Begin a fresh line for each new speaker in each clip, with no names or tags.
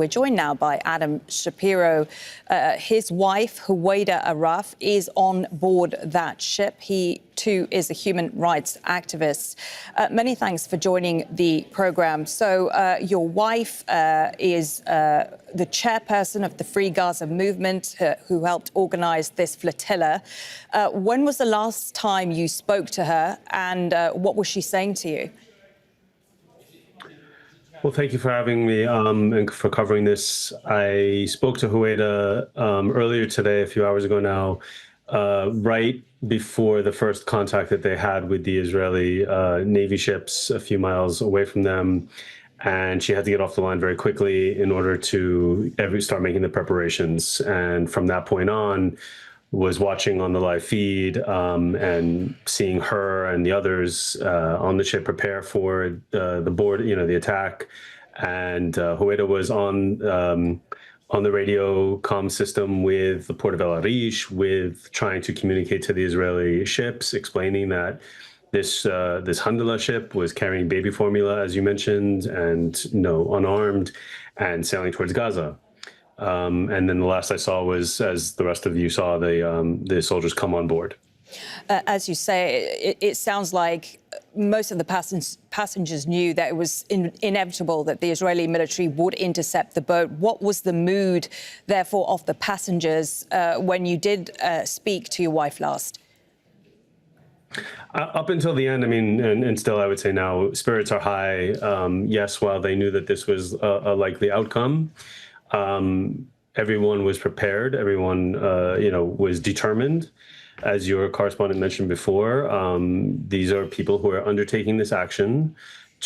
we're joined now by Adam Shapiro. His wife, Huwaida Arraf, is on board that ship. He, too, is a human rights activist. Many thanks for joining the programme. So your wife is the chairperson of the Free Gaza movement, who helped organise this flotilla. When was the last time you spoke to her, and what was she saying to you?
Well, thank you for having me and for covering this. I spoke to Huwaida earlier today, a few hours ago now, right before the first contact that they had with the Israeli Navy ships a few miles away from them. And she had to get off the line very quickly in order to start making the preparations. And from that point on, was watching on the live feed and seeing her and the others on the ship prepare for the board, the attack. And Huwaida was on the radio comm system with the port of El Arish, with trying to communicate to the Israeli ships, explaining that this Handala ship was carrying baby formula, as you mentioned, and unarmed, and sailing towards Gaza. And then the last I saw was, as the rest of you saw, the soldiers come on board.
As you say, it sounds like most of the passengers knew that it was inevitable that the Israeli military would intercept the boat. What was the mood, therefore, of the passengers when you did speak to your wife last?
Up until the end, I mean, and still I would say now, spirits are high. Yes, while they knew that this was a likely outcome, everyone was prepared. Everyone, was determined. As your correspondent mentioned before, these are people who are undertaking this action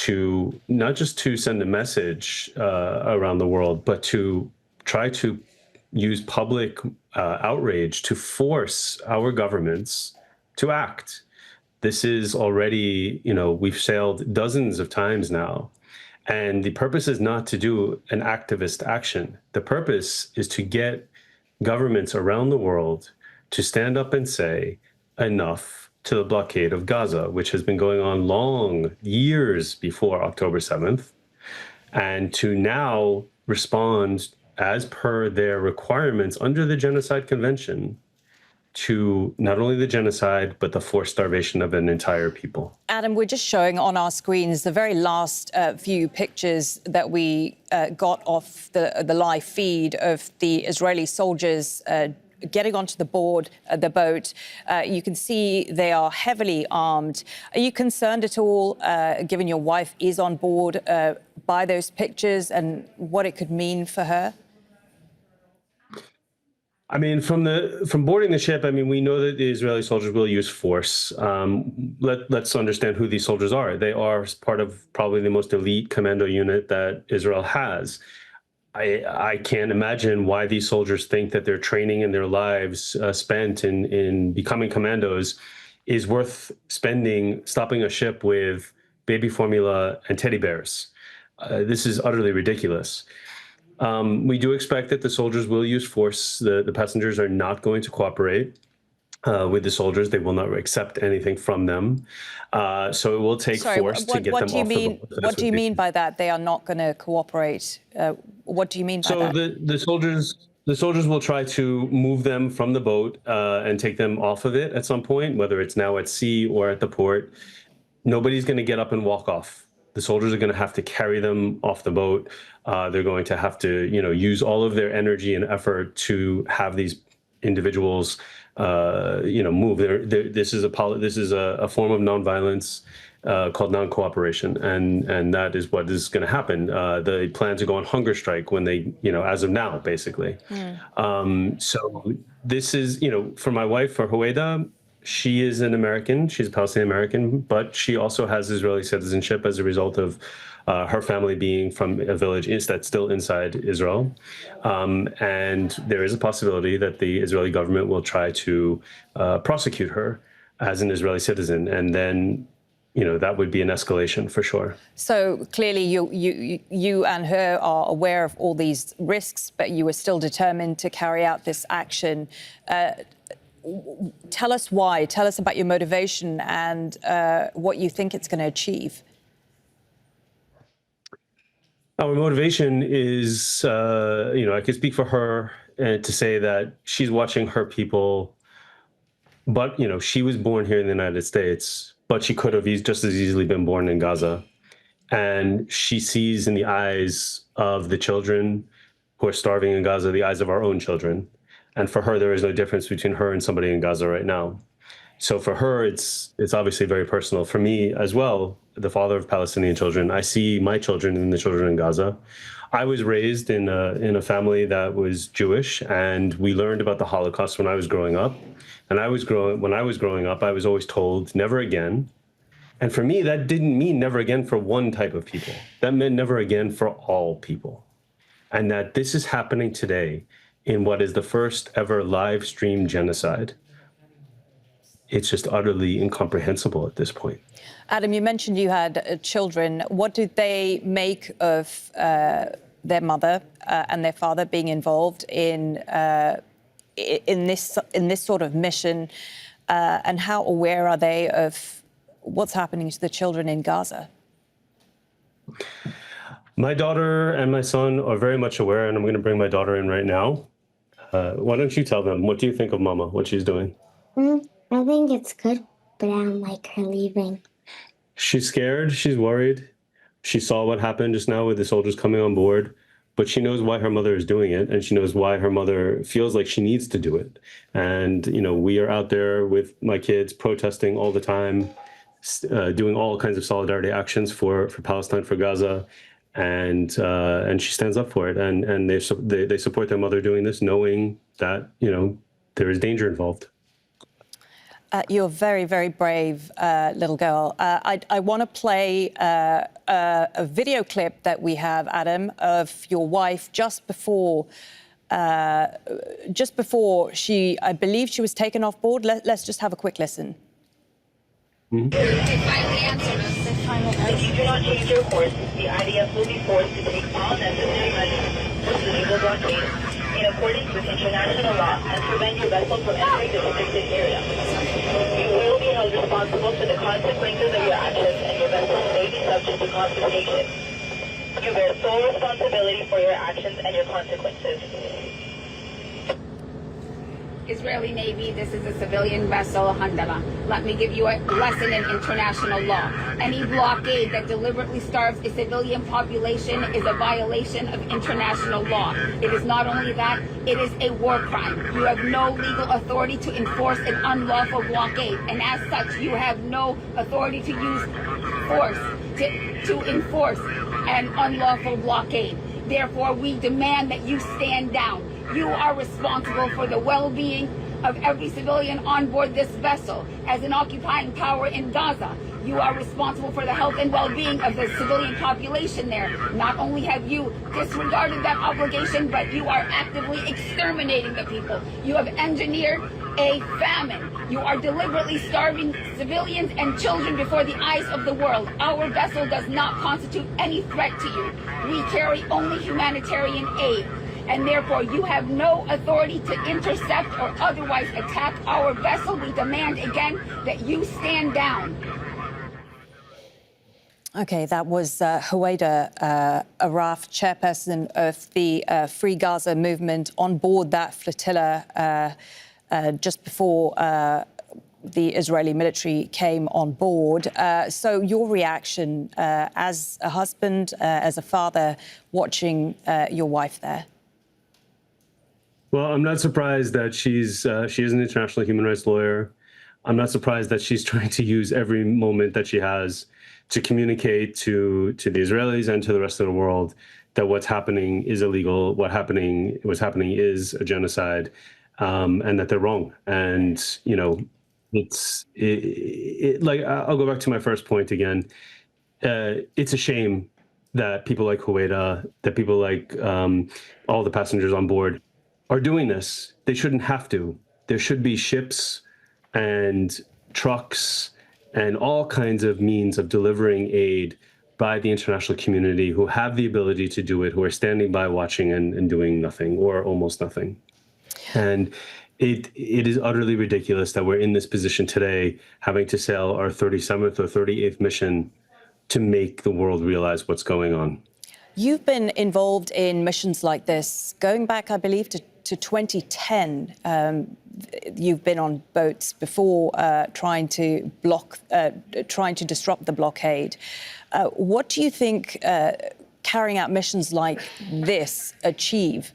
to not just to send a message around the world, but to try to use public outrage to force our governments to act. This is already, we've sailed dozens of times now. And the purpose is not to do an activist action. The purpose is to get governments around the world to stand up and say enough to the blockade of Gaza, which has been going on long years before October 7th, and to now respond as per their requirements under the Genocide Convention to not only the genocide, but the forced starvation of an entire people.
Adam, we're just showing on our screens the very last few pictures that we got off the live feed of the Israeli soldiers getting onto the boat. You can see they are heavily armed. Are you concerned at all, given your wife is on board, by those pictures and what it could mean for her?
I mean, from boarding the ship, I mean, we know that the Israeli soldiers will use force. Let's understand who these soldiers are. They are part of probably the most elite commando unit that Israel has. I can't imagine why these soldiers think that their training and their lives spent in becoming commandos is worth stopping a ship with baby formula and teddy bears. This is utterly ridiculous. We do expect that the soldiers will use force. The passengers are not going to cooperate with the soldiers. They will not accept anything from them. So it will take force to get them off the boat.
What do you mean by that? They are not going to cooperate? What do you mean by that?
So the soldiers will try to move them from the boat and take them off of it at some point, whether it's now at sea or at the port. Nobody's going to get up and walk off. The soldiers are going to have to carry them off the boat. They're going to have to, use all of their energy and effort to have these individuals, move. This is a form of nonviolence called non-cooperation, and that is what is going to happen. They plan to go on hunger strike when they, as of now, basically. So this is, for my wife, for Huwaida, she is an American. She's a Palestinian American, but she also has Israeli citizenship as a result of her family being from a village that's still inside Israel. And there is a possibility that the Israeli government will try to prosecute her as an Israeli citizen. And then, that would be an escalation for sure. So
clearly you and her are aware of all these risks, but you are still determined to carry out this action. Tell us why. Tell us about your motivation and what you think it's going to achieve.
Our motivation is, I could speak for her and to say that she's watching her people, but, she was born here in the United States, but she could have just as easily been born in Gaza. And she sees in the eyes of the children who are starving in Gaza, the eyes of our own children. And for her, there is no difference between her and somebody in Gaza right now. So for her, it's obviously very personal. For me as well, the father of Palestinian children, I see my children and the children in Gaza. I was raised in a family that was Jewish, and we learned about the Holocaust when I was growing up. And when I was growing up, I was always told, never again. And for me, that didn't mean never again for one type of people. That meant never again for all people. And that this is happening today in what is the first ever live stream genocide. It's just utterly incomprehensible at this point.
Adam, you mentioned you had children. What did they make of their mother and their father being involved in this sort of mission? And how aware are they of what's happening to the children in Gaza?
My daughter and my son are very much aware, and I'm going to bring my daughter in right now. Why don't you tell them, what do you think of Mama, what she's doing?
I think it's good, but I don't like her leaving.
She's scared, she's worried. She saw what happened just now with the soldiers coming on board, but she knows why her mother is doing it, and she knows why her mother feels like she needs to do it. And, we are out there with my kids protesting all the time, doing all kinds of solidarity actions for Palestine, for Gaza. And she stands up for it, and they support their mother doing this, knowing that, there is danger involved.
You're very, very brave little girl. I want to play a video clip that we have, Adam, of your wife just before she, I believe she was taken off board. Let's just have a quick listen.
They finally answered us. If you do not change your course, the IDF will be forced to take all necessary measures to legal blockade in accordance with international law and prevent your vessel from entering the restricted area. You will be held responsible for the consequences of your actions, and your vessel may be subject to confiscation. You bear sole responsibility for your actions and your consequences.
Israeli Navy, this is a civilian vessel, Handala. Let me give you a lesson in international law. Any blockade that deliberately starves a civilian population is a violation of international law. It is not only that, it is a war crime. You have no legal authority to enforce an unlawful blockade, and as such, you have no authority to use force to enforce an unlawful blockade. Therefore, we demand that you stand down. You are responsible for the well-being of every civilian on board this vessel. As an occupying power in Gaza, you are responsible for the health and well-being of the civilian population there. Not only have you disregarded that obligation, but you are actively exterminating the people. You have engineered a famine. You are deliberately starving civilians and children before the eyes of the world. Our vessel does not constitute any threat to you. We carry only humanitarian aid. And therefore, you have no authority to intercept or otherwise attack our vessel. We demand again that you stand down.
Okay, that was Huwaida Arraf, chairperson of the Free Gaza movement, on board that flotilla just before the Israeli military came on board. So your reaction as a husband, as a father, watching your wife there?
Well, I'm not surprised that she is an international human rights lawyer. I'm not surprised that she's trying to use every moment that she has to communicate to the Israelis and to the rest of the world that what's happening is illegal, what's happening is a genocide, and that they're wrong. And, like, I'll go back to my first point again. It's a shame that people like Huwaida, that people like all the passengers on board are doing this. They shouldn't have to. There should be ships and trucks and all kinds of means of delivering aid by the international community who have the ability to do it, who are standing by watching and doing nothing or almost nothing. And it is utterly ridiculous that we're in this position today, having to sail our 37th or 38th mission to make the world realize what's going on.
You've been involved in missions like this going back, I believe, to 2010. You've been on boats before trying to disrupt the blockade. What do you think carrying out missions like this achieve?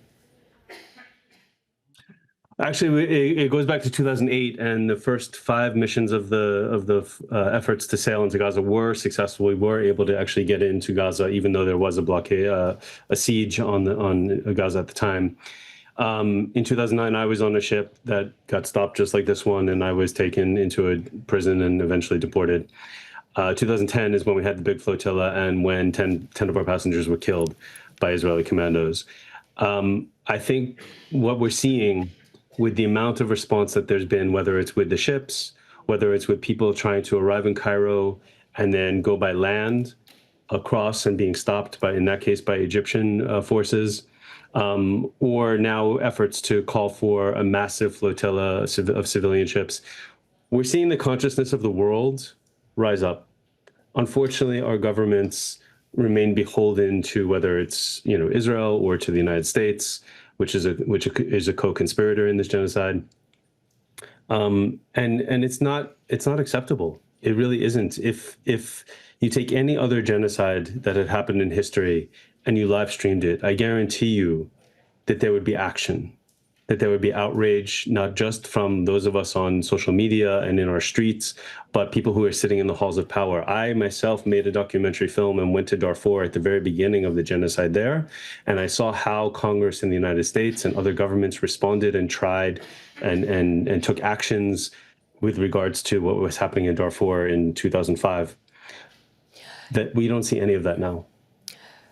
Actually, it goes back to 2008, and the first 5 missions of the efforts to sail into Gaza were successful. We were able to actually get into Gaza, even though there was a blockade, a siege on Gaza at the time. In 2009, I was on a ship that got stopped just like this one, and I was taken into a prison and eventually deported. 2010 is when we had the big flotilla, and when 10 of our passengers were killed by Israeli commandos. I think what we're seeing with the amount of response that there's been, whether it's with the ships, whether it's with people trying to arrive in Cairo and then go by land across and being stopped by, in that case, by Egyptian forces, or now efforts to call for a massive flotilla of civilian ships, we're seeing the consciousness of the world rise up. Unfortunately, our governments remain beholden to whether it's Israel or to the United States, which is a co-conspirator in this genocide, and it's not acceptable. It really isn't. If you take any other genocide that had happened in history and you live streamed it, I guarantee you that there would be action, that there would be outrage, not just from those of us on social media and in our streets, but people who are sitting in the halls of power. I myself made a documentary film and went to Darfur at the very beginning of the genocide there, and I saw how Congress in the United States and other governments responded and tried and took actions with regards to what was happening in Darfur in 2005. That we don't see any of that now.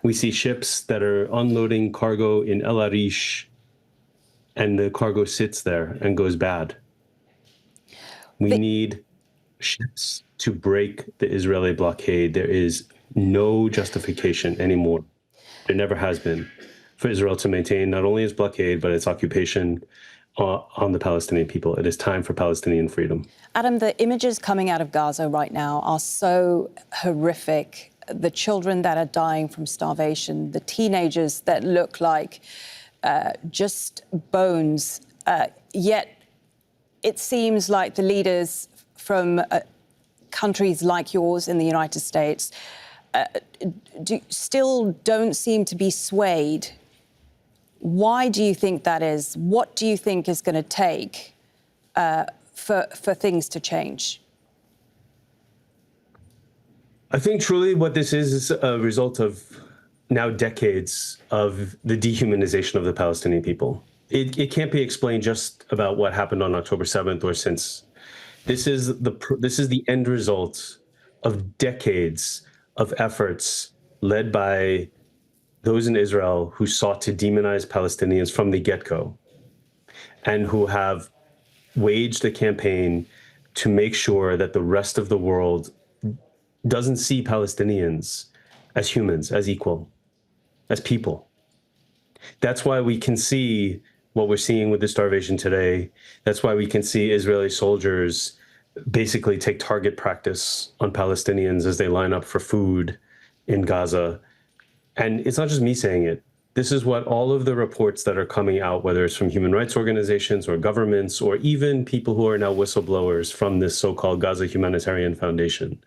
We see ships that are unloading cargo in El Arish, and the cargo sits there and goes bad. We need ships to break the Israeli blockade. There is no justification anymore. There never has been for Israel to maintain not only its blockade, but its occupation on the Palestinian people. It is time for Palestinian freedom.
Adam, the images coming out of Gaza right now are so horrific. The children that are dying from starvation, the teenagers that look like just bones, yet it seems like the leaders from countries like yours in the United States still don't seem to be swayed. Why do you think that is? What do you think is going to take for things to change?
I think truly what this is a result of now decades of the dehumanization of the Palestinian people. It can't be explained just about what happened on October 7th or since. This is the end result of decades of efforts led by those in Israel who sought to demonize Palestinians from the get-go, and who have waged a campaign to make sure that the rest of the world doesn't see Palestinians as humans, as equal, as people. That's why we can see what we're seeing with the starvation today. That's why we can see Israeli soldiers basically take target practice on Palestinians as they line up for food in Gaza. And it's not just me saying it. This is what all of the reports that are coming out, whether it's from human rights organizations or governments, or even people who are now whistleblowers from this so-called Gaza Humanitarian Foundation.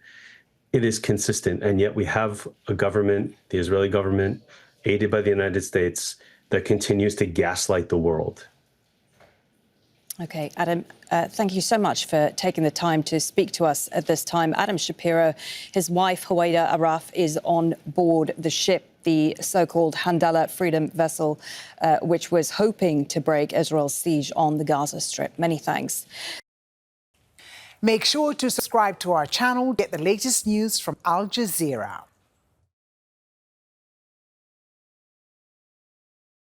It is consistent, and yet we have a government, the Israeli government, aided by the United States, that continues to gaslight the world.
Okay, Adam, thank you so much for taking the time to speak to us at this time. Adam Shapiro, his wife, Huwaida Arraf, is on board the ship, the so-called Handala freedom vessel, which was hoping to break Israel's siege on the Gaza Strip. Many thanks.
Make sure to subscribe to our channel, get the latest news from Al Jazeera.